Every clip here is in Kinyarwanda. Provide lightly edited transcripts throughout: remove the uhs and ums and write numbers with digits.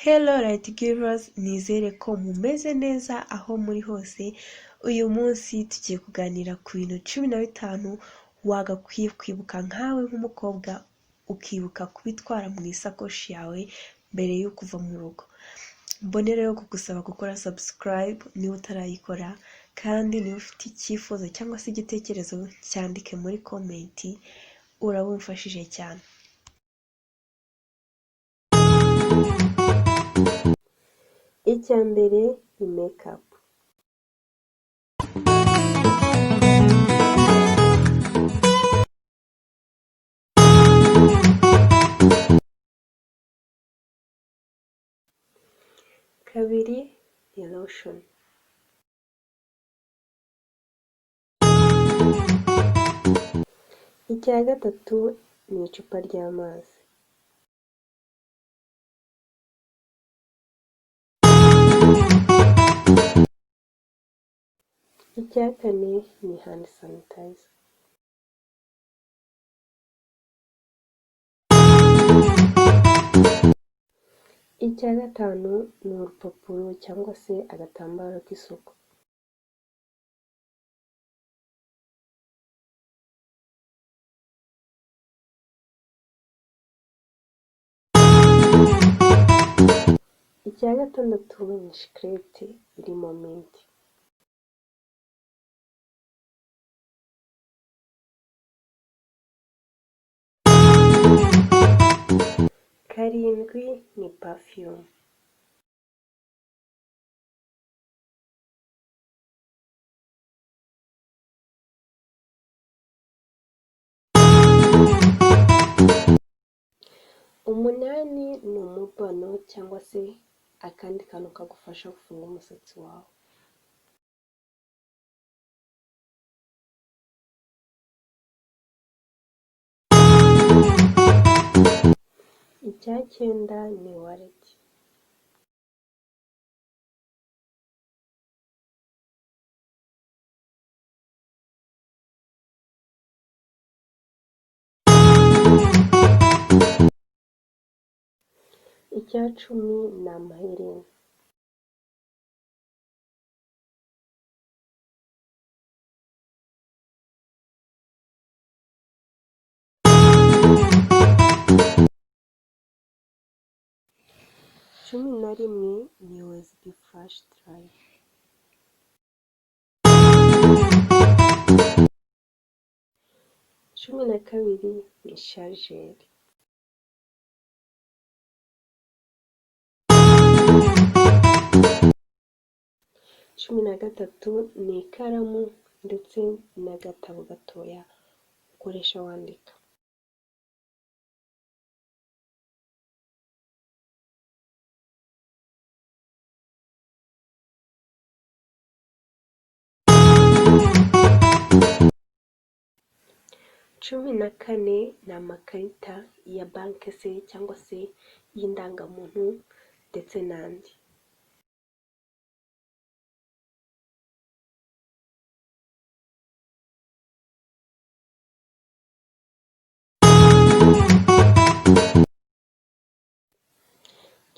Hello light givers, nizere ko mumeze neza aho muri hose. Uyu munsi tugiye kuganira ku bintu 15 wagakwiye kwibuka nkawe nk'umukobwa, ukibuka kubitwara mu isakoshi yawe mbere yo kuva mu rugo. Mbone rero kugusaba gukora subscribe niba utarayikora, kandi niba ufite icyifuzo cyangwa se igitekerezo cyandike muri comment, urabumfashije cyane. Icya mbere ni makeup. Kabiri ni lotion. Icya gatatu ni icupa ry'amazi. Icya kane ni hand sanitizer. Icya gatanu ni urupapuro cyangwa se agatambaro k'isuku. Icya gatandatu ni shikarete irimo mint. Karindwi ni Perfume. Umunani ni umubano cyangwa se akandi kantu kagufasha gufunga umusatsi wawe. Icya cyenda ni wallet. Icya cumi ni amaherena. Cumi na rimwe ni USB flash drive. Cumi na kabiri ni chargeur. Cumi na gatatu ni ikaramu ndetse n'agatabo gatoya ukoresha wandika. Cumi na kane ni amakarita ya banki se cyangwa se y'indangamuntu ndetse n'andi.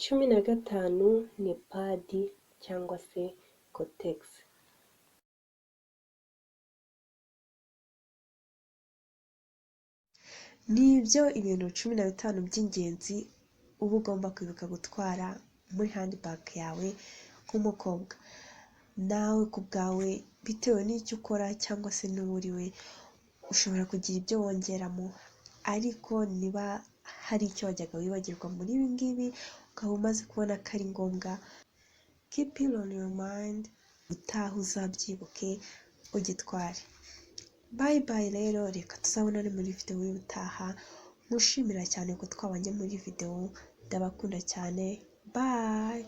Cumi na gatanu ni padi cyangwa se kotegisi. Nibyo ibintu 15 by'ingenzi uba ugomba kwibuka gutwara muri handbag yawe nk'umukobwa. Nawe ku bwawe, bitewe n'icyo ukora cyangwa se n'uwuriwe, ushobora kugira ibyo wongeramo, ariko niba hari icyo wajyaga wibagirwa muri ibi ngibi ukaba umaze kubona ko ari ngombwa, keep it on your mind, utaha uzabyibuke ugitware. Bye bye rero, reka tuzabonane muri video y'utaha. Mushimira cyane ko twabanye muri video, ndabakunda cyane. Bye.